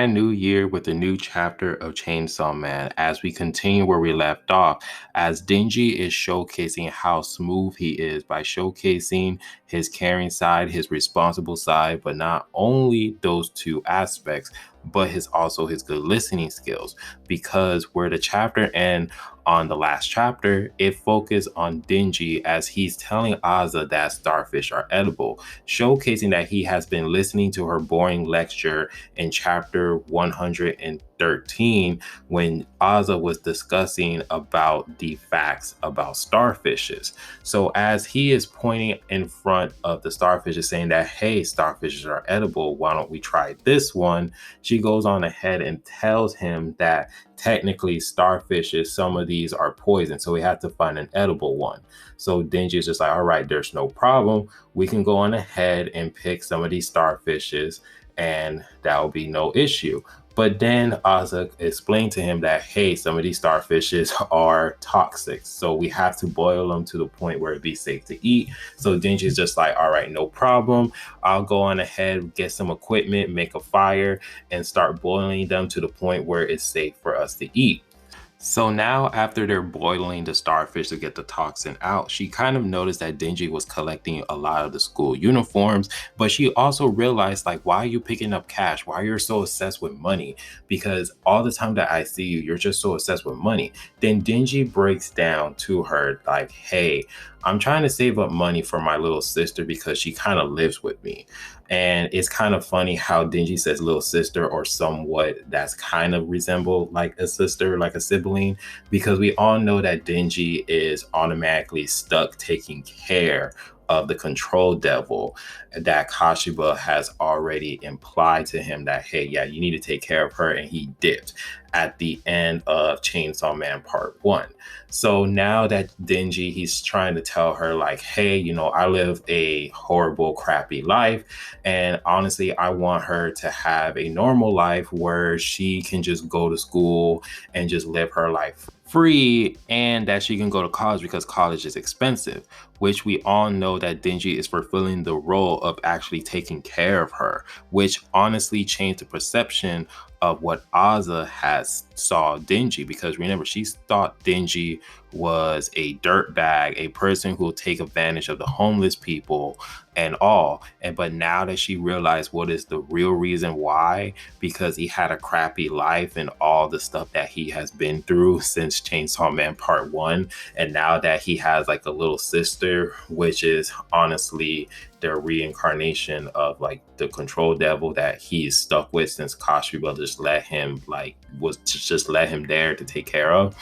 brand new year with a new chapter of Chainsaw Man as we continue where we left off, as Denji is showcasing how smooth he is by showcasing his caring side, his responsible side, but not only those two aspects, but his good listening skills. Because where the chapter ends on the last chapter, it focused on Denji as he's telling Aza that starfish are edible, showcasing that he has been listening to her boring lecture in chapter 113 when Aza was discussing about the facts about starfishes. So as he is pointing in front of the starfishes saying that, hey, starfishes are edible, why don't we try this one? She goes on ahead and tells him that technically starfishes, some of these are poison, so we have to find an edible one. So Denji is just like, all right, there's no problem. We can go on ahead and pick some of these starfishes and that will be no issue. But then Aza explained to him that, hey, some of these starfishes are toxic, so we have to boil them to the point where it'd be safe to eat. So Denji's just like, all right, no problem. I'll go on ahead, get some equipment, make a fire, and start boiling them to the point where it's safe for us to eat. So now after they're boiling the starfish to get the toxin out, she kind of noticed that Denji was collecting a lot of the school uniforms, but she also realized, like, why are you picking up cash? Why you're so obsessed with money? Because all the time that I see you, you're just so obsessed with money. Then Denji breaks down to her like, hey, I'm trying to save up money for my little sister because she kind of lives with me. And it's kind of funny how Denji says little sister or somewhat that's kind of resemble like a sister, like a sibling, because we all know that Denji is automatically stuck taking care of the control devil that Kashiba has already implied to him that, hey, yeah, you need to take care of her. And he dipped at the end of Chainsaw Man Part 1. So now that Denji, he's trying to tell her like, hey, I live a horrible, crappy life. And honestly, I want her to have a normal life where she can just go to school and just live her life free, and that she can go to college because college is expensive, which we all know that Denji is fulfilling the role of actually taking care of her, which honestly changed the perception of what Aza has saw Denji, because remember, she thought Denji was a dirtbag, a person who will take advantage of the homeless people and all. But now that she realized what is the real reason why, because he had a crappy life and all the stuff that he has been through since Chainsaw Man Part 1, and now that he has like a little sister, which is honestly their reincarnation of like the control devil that he is stuck with since Kashiba just let him just let him there to take care of.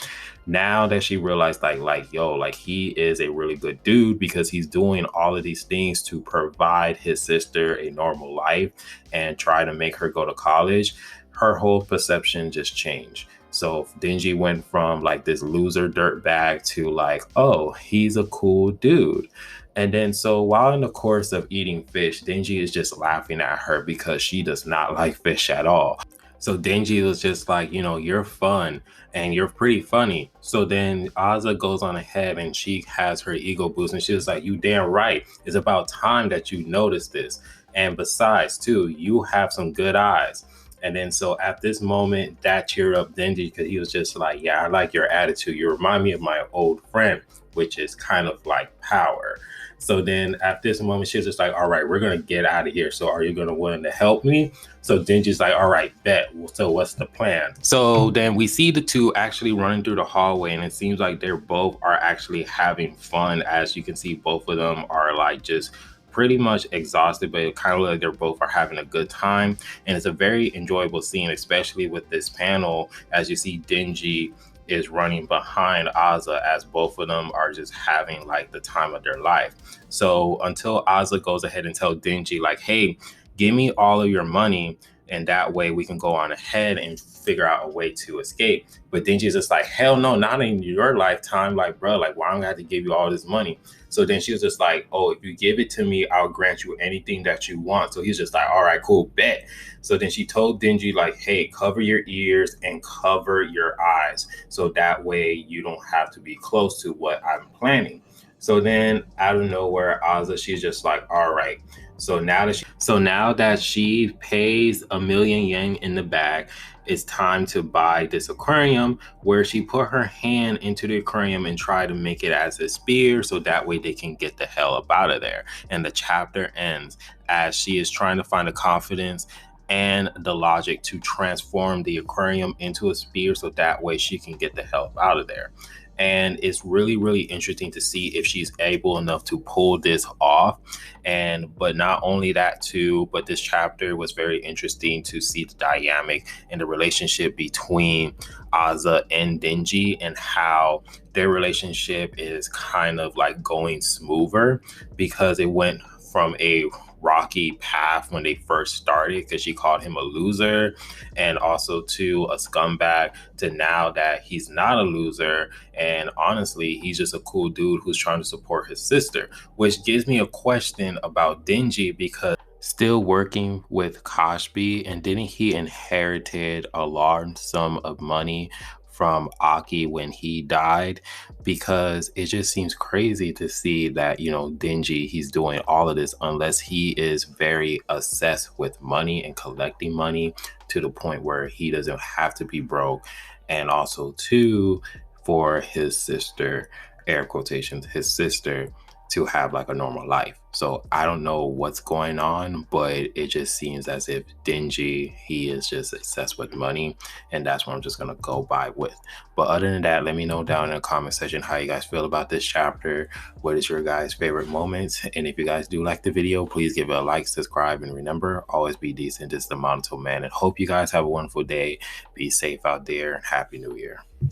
Now that she realized like he is a really good dude because he's doing all of these things to provide his sister a normal life and try to make her go to college, her whole perception just changed. So Denji went from like this loser dirtbag to like, oh, he's a cool dude. And then so while in the course of eating fish, Denji is just laughing at her because she does not like fish at all. So Denji was just like, you're fun and you're pretty funny. So then Aza goes on ahead and she has her ego boost and she was like, you damn right. It's about time that you notice this. And besides, too, you have some good eyes. And then so at this moment, that cheered up Denji because he was just like, yeah, I like your attitude. You remind me of my old friend, which is kind of like Power. So then at this moment, she's just like, all right, we're going to get out of here. So are you going to willing to help me? So Denji's like, all right, bet. So what's the plan? So then we see the two actually running through the hallway, and it seems like they're both are actually having fun. As you can see, both of them are like just pretty much exhausted, but it kind of like they're both are having a good time. And it's a very enjoyable scene, especially with this panel, as you see Denji is running behind Aza as both of them are just having like the time of their life. So until Aza goes ahead and tell Denji like, hey, give me all of your money and that way we can go on ahead and figure out a way to escape. But Denji's just like, hell no, not in your lifetime. Like, bro, like, why am I gonna have to give you all this money? So then she was just like, oh, if you give it to me, I'll grant you anything that you want. So he's just like, all right, cool, bet. So then she told Denji like, hey, cover your ears and cover your eyes. So that way you don't have to be close to what I'm planning. So then out of nowhere, Aza, she's just like, all right, So now that she pays 1,000,000 yen in the bag, it's time to buy this aquarium, where she put her hand into the aquarium and try to make it as a spear so that way they can get the hell up out of there. And the chapter ends as she is trying to find the confidence and the logic to transform the aquarium into a spear so that way she can get the hell out of there. And it's really, really interesting to see if she's able enough to pull this off. And but not only that too, but this chapter was very interesting to see the dynamic and the relationship between Aza and Denji, and how their relationship is kind of like going smoother, because it went from a rocky path when they first started because she called him a loser and also to a scumbag, to now that he's not a loser and honestly he's just a cool dude who's trying to support his sister. Which gives me a question about Denji, because still working with Koshbi, and didn't he inherited a large sum of money from Aki when he died? Because it just seems crazy to see that, Denji, he's doing all of this unless he is very obsessed with money and collecting money to the point where he doesn't have to be broke. And also too, for his sister, air quotations, his sister, to have like a normal life. So I don't know what's going on, but it just seems as if Denji, he is just obsessed with money, and that's what I'm just gonna go by with. But other than that, let me know down in the comment section how you guys feel about this chapter. What is your guys' favorite moments? And if you guys do like the video, please give it a like, subscribe, and remember, always be decent. This is the Monotone Man, and hope you guys have a wonderful day. Be safe out there, and Happy New Year.